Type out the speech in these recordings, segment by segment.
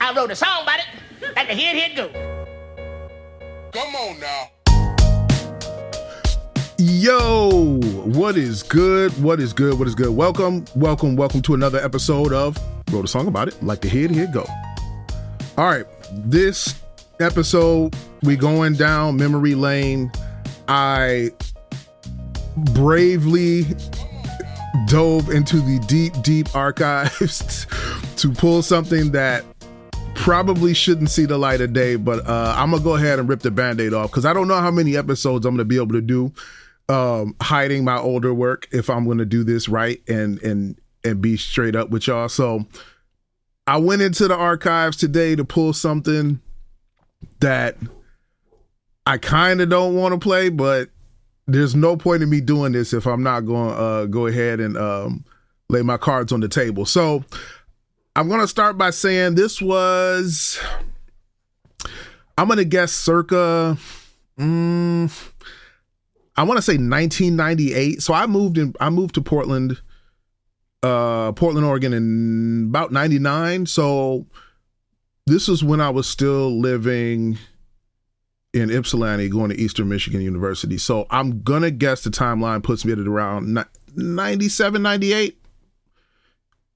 I wrote a song about it. Like a hit go. Come on now. Yo, what is good? What is good? What is good? Welcome to another episode of Wrote a Song About It, Like the Hit Go. All right, this episode, we going down memory lane. I bravely dove into the deep archives to pull something that probably shouldn't see the light of day, but I'm gonna go ahead and rip the band-aid off because I don't know how many episodes I'm gonna be able to do hiding my older work if I'm gonna do this right and be straight up with y'all. So I went into the archives today to pull something that I kind of don't want to play, but there's no point in me doing this if I'm not going to go ahead and lay my cards on the table. So I'm going to start by saying this was, I'm going to guess circa, I want to say 1998. So I moved to Portland, Oregon in about 99. So this was when I was still living in Ypsilanti, going to Eastern Michigan University. So I'm going to guess the timeline puts me at around 97, 98.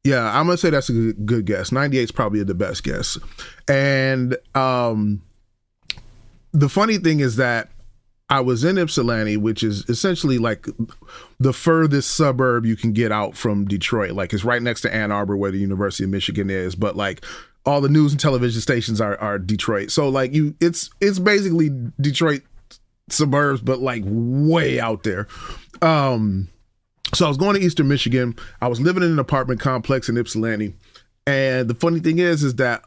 Yeah, I'm going to say that's a good guess. 98 is probably the best guess. And the funny thing is that I was in Ypsilanti, which is essentially like the furthest suburb you can get out from Detroit. Like it's right next to Ann Arbor where the University of Michigan is, but like all the news and television stations are Detroit. So like it's basically Detroit suburbs, but like way out there. So I was going to Eastern Michigan. I was living in an apartment complex in Ypsilanti. And the funny thing is that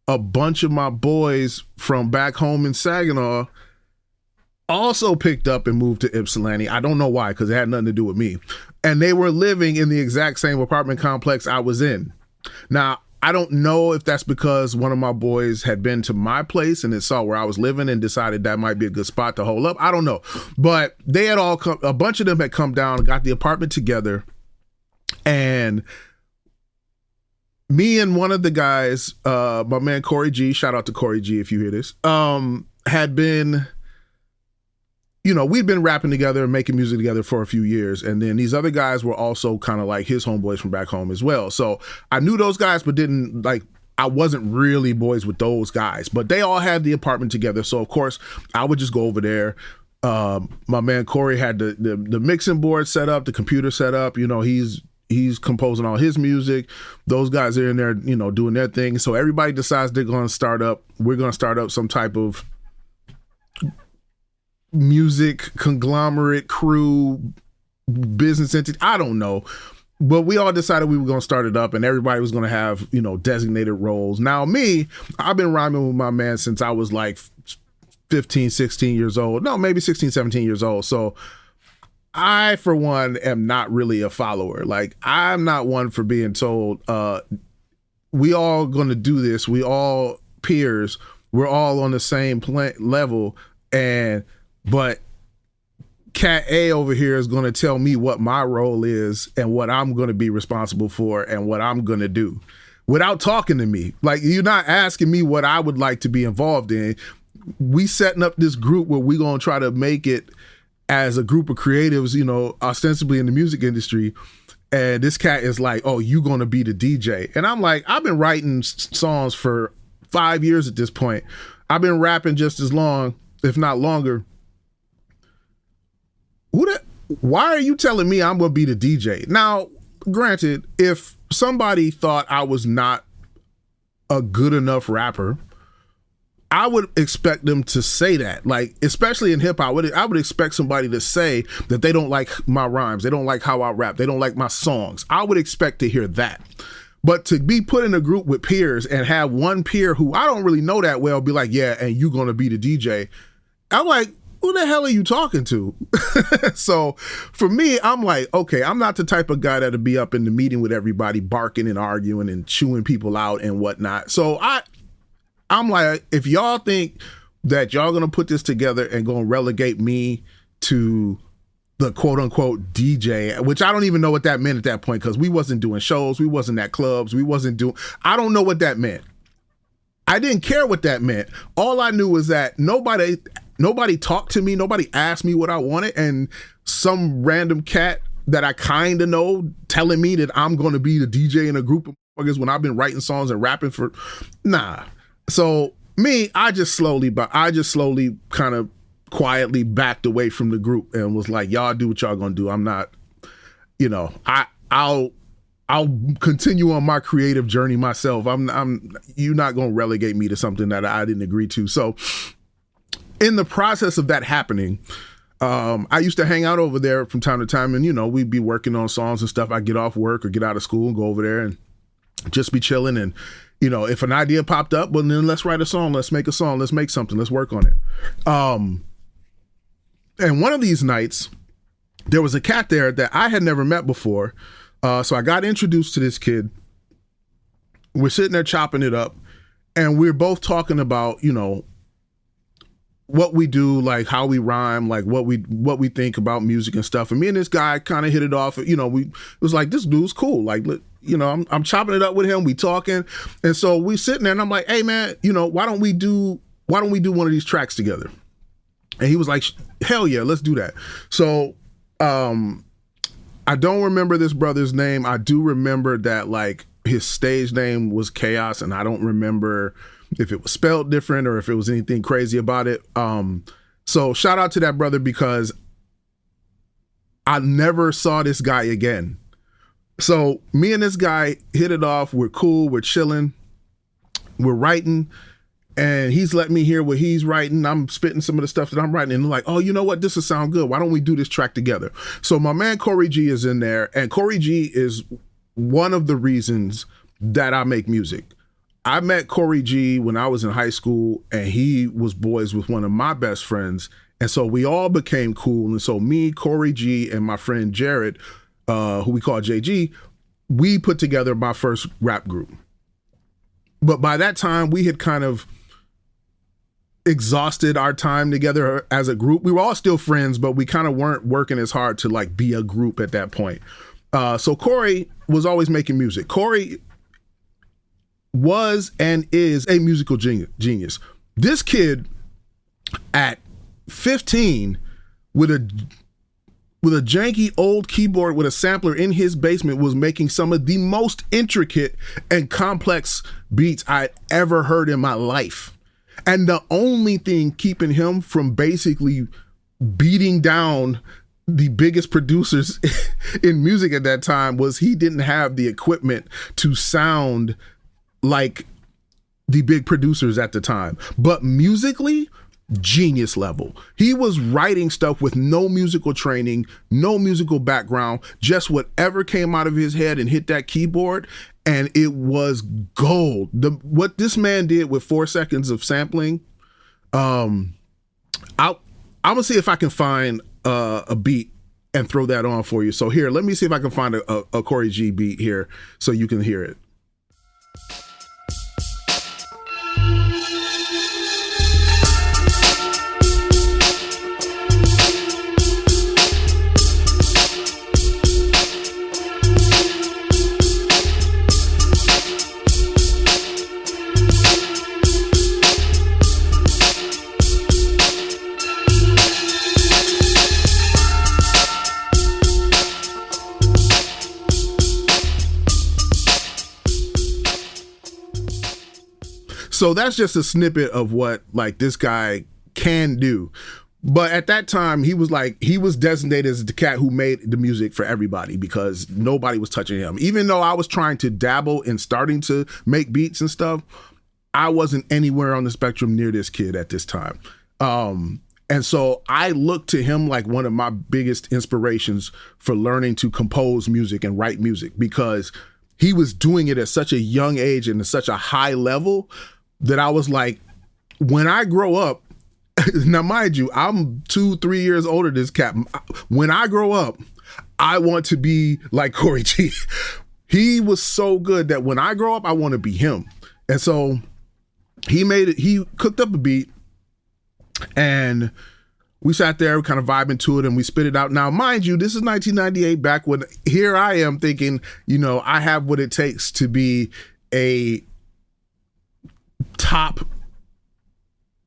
a bunch of my boys from back home in Saginaw also picked up and moved to Ypsilanti. I don't know why, because it had nothing to do with me. And they were living in the exact same apartment complex I was in. Now, I don't know if that's because one of my boys had been to my place and it saw where I was living and decided that might be a good spot to hold up. I don't know. But they had all come, a bunch of them had come down and got the apartment together. And me and one of the guys, my man Corey G, shout out to Corey G if you hear this, had been, we'd been rapping together and making music together for a few years. And then these other guys were also kind of like his homeboys from back home as well. So I knew those guys, but I wasn't really boys with those guys, but they all had the apartment together. So of course I would just go over there. My man Corey had the mixing board set up, the computer set up, he's composing all his music. Those guys are in there, doing their thing. So everybody decides we're going to start up some type of music conglomerate crew business entity. I don't know, but we all decided we were going to start it up and everybody was going to have designated roles. Now me, I've been rhyming with my man since I was like 15 16 years old. No, maybe 16 17 years old. So I for one am not really a follower. Like I'm not one for being told we all going to do this, we all peers, we're all on the same level, but Cat A over here is going to tell me what my role is and what I'm going to be responsible for and what I'm going to do without talking to me. Like you're not asking me what I would like to be involved in. We setting up this group where we're going to try to make it as a group of creatives, ostensibly in the music industry. And this cat is like, oh, you going to be the DJ. And I'm like, I've been writing songs for 5 years at this point. I've been rapping just as long, if not longer. Why are you telling me I'm going to be the DJ? Now, granted, if somebody thought I was not a good enough rapper, I would expect them to say that. Like, especially in hip hop, I would expect somebody to say that they don't like my rhymes, they don't like how I rap, they don't like my songs. I would expect to hear that. But to be put in a group with peers and have one peer who I don't really know that well be like, yeah, and you going to be the DJ. I'm like, who the hell are you talking to? So for me, I'm like, okay, I'm not the type of guy that'll be up in the meeting with everybody barking and arguing and chewing people out and whatnot. So I'm like, if y'all think that y'all gonna put this together and gonna relegate me to the quote unquote DJ, which I don't even know what that meant at that point, because we wasn't doing shows, we wasn't at clubs, I don't know what that meant. I didn't care what that meant. All I knew was that nobody talked to me, nobody asked me what I wanted, and some random cat that I kind of know telling me that I'm going to be the DJ in a group of motherfuckers when I've been writing songs and rapping for, nah. So me, I just slowly kind of quietly backed away from the group and was like, y'all do what y'all gonna do. I'm not, you know, I'll continue on my creative journey myself. You're not gonna relegate me to something that I didn't agree to. So in the process of that happening, I used to hang out over there from time to time, and, you know, we'd be working on songs and stuff. I'd get off work or get out of school and go over there and just be chilling. And, you know, if an idea popped up, well, then let's write a song. Let's make a song. Let's make something. Let's work on it. And one of these nights, there was a cat there that I had never met before. So I got introduced to this kid. We're sitting there chopping it up, and we're both talking about, you know, what we do, like how we rhyme, like what we think about music and stuff. And me and this guy kind of hit it off. You know, it was like, this dude's cool. Like, you know, I'm chopping it up with him. We talking. And so we sitting there and I'm like, hey man, you know, why don't we do one of these tracks together? And he was like, hell yeah, let's do that. So, I don't remember this brother's name. I do remember that, like, his stage name was Chaos, and I don't remember if it was spelled different or if it was anything crazy about it. So shout out to that brother, because I never saw this guy again. So me and this guy hit it off. We're cool. We're chilling. We're writing. And he's letting me hear what he's writing. I'm spitting some of the stuff that I'm writing. And they're like, oh, you know what? This will sound good. Why don't we do this track together? So my man Corey G is in there. And Corey G is one of the reasons that I make music. I met Corey G when I was in high school, and he was boys with one of my best friends. And so we all became cool. And so me, Corey G, and my friend Jared, who we call JG, we put together my first rap group. But by that time, we had kind of exhausted our time together as a group. We were all still friends, but we kind of weren't working as hard to, like, be a group at that point. So Corey was always making music. Corey was and is a musical genius. This kid at 15 with a janky old keyboard with a sampler in his basement was making some of the most intricate and complex beats I'd ever heard in my life. And the only thing keeping him from basically beating down the biggest producers in music at that time was he didn't have the equipment to sound like the big producers at the time. But musically, genius level. He was writing stuff with no musical training, no musical background, just whatever came out of his head and hit that keyboard, and it was gold. What this man did with 4 seconds of sampling, I'm gonna see if I can find a beat and throw that on for you. So here, let me see if I can find a Corey G beat here so you can hear it. So that's just a snippet of what, like, this guy can do. But at that time, he was designated as the cat who made the music for everybody because nobody was touching him. Even though I was trying to dabble in starting to make beats and stuff, I wasn't anywhere on the spectrum near this kid at this time. And so I looked to him like one of my biggest inspirations for learning to compose music and write music, because he was doing it at such a young age and at such a high level that I was like, when I grow up, now mind you, I'm 2-3 years older than this cat. When I grow up, I want to be like Corey G. He was so good that when I grow up, I want to be him. And so he cooked up a beat, and we sat there kind of vibing to it, and we spit it out. Now, mind you, this is 1998, back when here I am thinking, you know, I have what it takes to be a top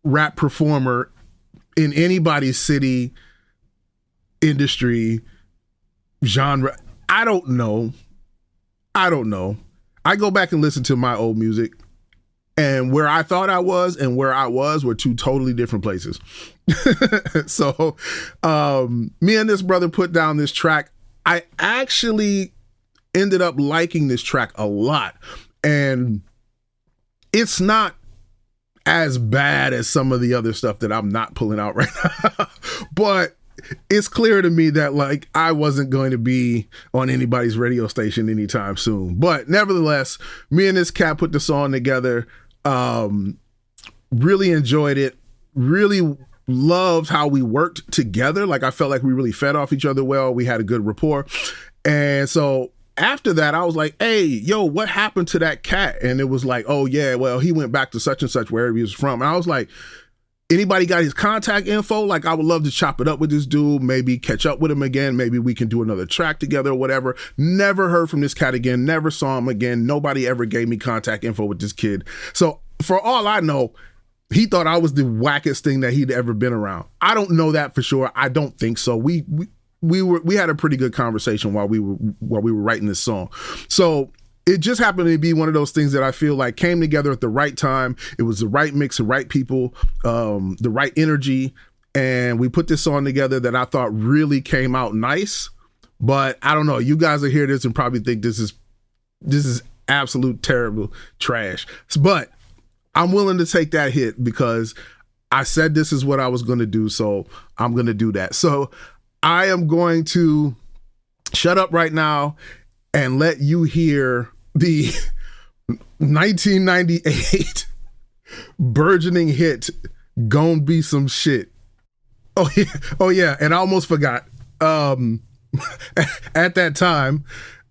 rap performer in anybody's city, industry, genre. I don't know. I go back and listen to my old music, and where I thought I was and where I was were two totally different places. So me and this brother put down this track. I actually ended up liking this track a lot, and it's not as bad as some of the other stuff that I'm not pulling out right now. But it's clear to me that like I wasn't going to be on anybody's radio station anytime soon. But nevertheless, me and this cat put the song together. Really enjoyed it. Really loved how we worked together. Like I felt like we really fed off each other well. We had a good rapport. And so after that, I was like, hey, yo, what happened to that cat? And it was like, oh yeah, well, he went back to such and such wherever he was from. And I was like, anybody got his contact info? Like, I would love to chop it up with this dude, maybe catch up with him again. Maybe we can do another track together or whatever. Never heard from this cat again. Never saw him again. Nobody ever gave me contact info with this kid. So for all I know, he thought I was the wackest thing that he'd ever been around. I don't know that for sure. I don't think so. We had a pretty good conversation while we were writing this song. So it just happened to be one of those things that I feel like came together at the right time. It was the right mix of right people, the right energy. And we put this song together that I thought really came out nice. But I don't know, you guys will hear this and probably think this is absolute terrible trash. But I'm willing to take that hit because I said this is what I was going to do. So I'm going to do that. So I am going to shut up right now and let you hear the 1998 burgeoning hit, Gon Be Some Sh. Oh yeah, and I almost forgot. At that time,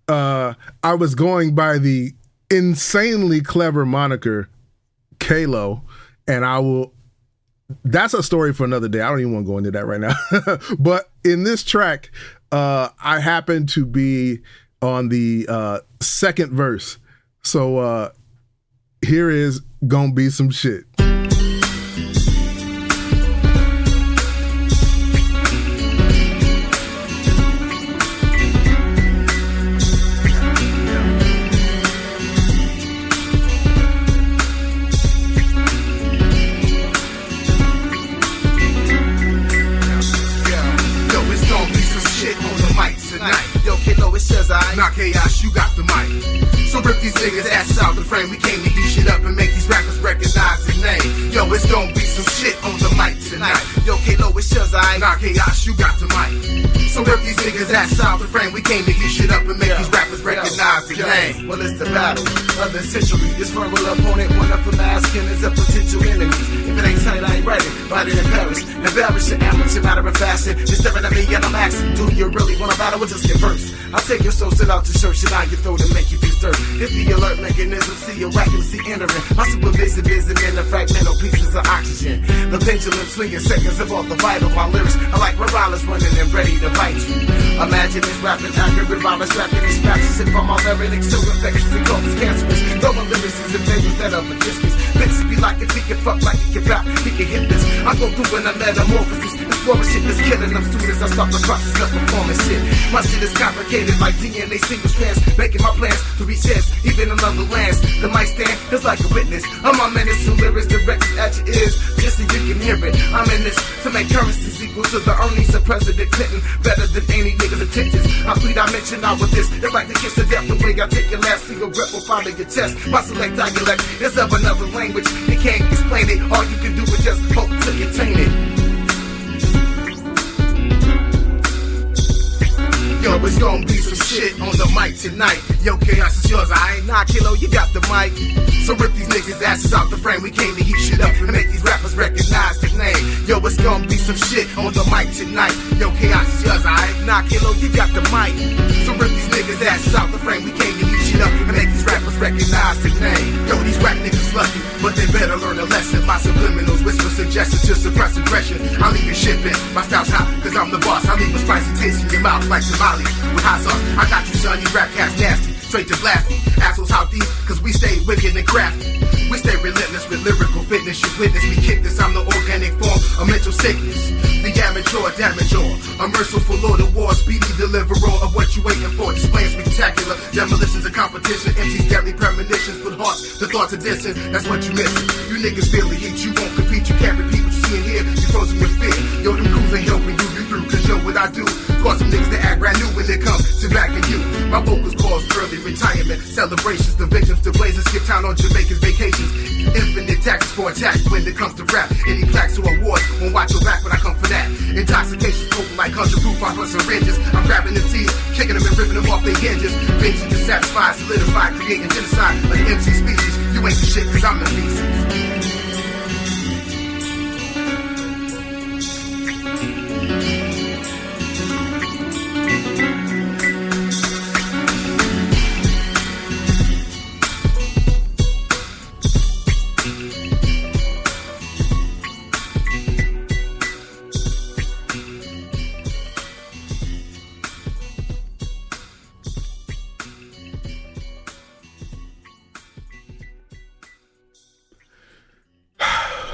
I was going by the insanely clever moniker Kalo, and that's a story for another day. I don't even want to go into that right now. But in this track, I happen to be on the second verse. So here is Gon Be Some Shit. Not chaos, you got the mic. So rip these niggas asses out the frame. We came to heat shit up and make these rappers recognize the name. Yo, it's Gon Be Some Shit on the mic tonight. Yo, Kalo, it's Shuzai. Not chaos, you got the mic. So rip these niggas asses out the frame. We came to heat shit up and make these rappers recognize the name. Well, it's the battle of the century. This verbal opponent, one up from asking is a potential enemy. If it ain't tight, I ain't writing. Write it in Paris. Embarrass your amateur matter of fashion. You're staring at me and I'm asking, do you really want to battle? We'll just get first. I'll take your soul, sit out to church, and out your throat and make you feel dirt. If the alert mechanism, see your accuracy entering. My supervision is in the fragmental pieces of oxygen. The pendulum swinging seconds of all the vital. My lyrics are like Morales running and ready to bite you. Imagine this rapping accurate, violence rapping these matches. If I'm all lyrics, so infectious and causes cancerous. Throwing lyrics is in favors that of a distance. Bitches be like if he can fuck like he can rap, he can hit this. I go through in a metamorphosis. Exploring shit that's killing them soon as I start the process of performing shit. My shit is complicated like DNA single strands. Making my plans to reach heads, even in other lands. The mic stand is like a witness. I'm a menace to lyrics directed at your ears, just so you can hear it. I'm in this to make currencies equal to the earnings of President Clinton. Better than any nigga's attentions. I'm 3-dimensional with this. It's like the kiss of death. The way I take your last single breath will follow your chest. My select dialect is of another language. You can't explain it. All you can do is just hope to contain it. Yo, it's Gon Be Some Shit on the mic tonight. Yo, chaos is yours, I ain't not Kalo, you got the mic. So rip these niggas asses out the frame. We came to heat shit up and make these rappers recognize the name. Yo, it's Gon Be Some Shit on the mic tonight. Yo, chaos is yours, I ain't not Kalo, you got the mic. So rip these niggas asses out the frame. We came to heat shit up and make these rappers recognize the name. Yo, these rap niggas lucky, but they better learn a lesson. My subliminals whisper suggestions to suppress aggression. I'm even shipping, my style's hot, cause I'm the boss. I leave a spicy taste in your mouth like tamales with hot sauce. I got you, son, you rap cats nasty. straight to blasting. Assholes how deep, cause we stay wicked and crafty. We stay relentless with lyrical fitness. You witness me kick this, I'm the organic form of mental sickness. The amateur, damager, a merciful lord of war, speedy deliverer of what you waiting for. Displaying spectacular demolitions of competition. MC's deadly premonitions, put hearts to thoughts of dissing. That's what you missing. You niggas feel the heat, you won't compete, you can't repeat what you see in here. You frozen with fear. Yo, them crews ain't helping you through, cause yo, what I do cause some niggas to act brand new when it comes to backing you. My vocals cause early retirement, celebrations, the victims to blazing, skip town on Jamaica's vacations. Infinite taxes for attacks when it comes to rap. Any plaques or awards won't watch your back when I come for that. Intoxication's potent like 100 proof, I run syringes. I'm grabbing the teeth, kicking them and ripping them off their hinges. Vengeance to satisfy, solidify, creating genocide like MC species. You ain't the shit cause I'm the feces.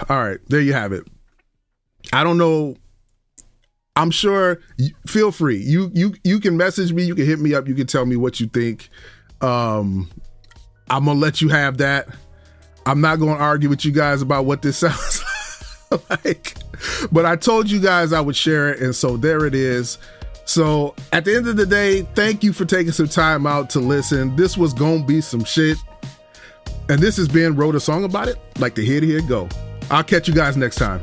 All right, there you have it. I don't know. I'm sure. Feel free. You can message me. You can hit me up. You can tell me what you think. I'm gonna let you have that. I'm not gonna argue with you guys about what this sounds like. But I told you guys I would share it, and so there it is. So at the end of the day, thank you for taking some time out to listen. This was Gon Be Some Shit, and this has been Wrote a Song About It. Like to hear it go. I'll catch you guys next time.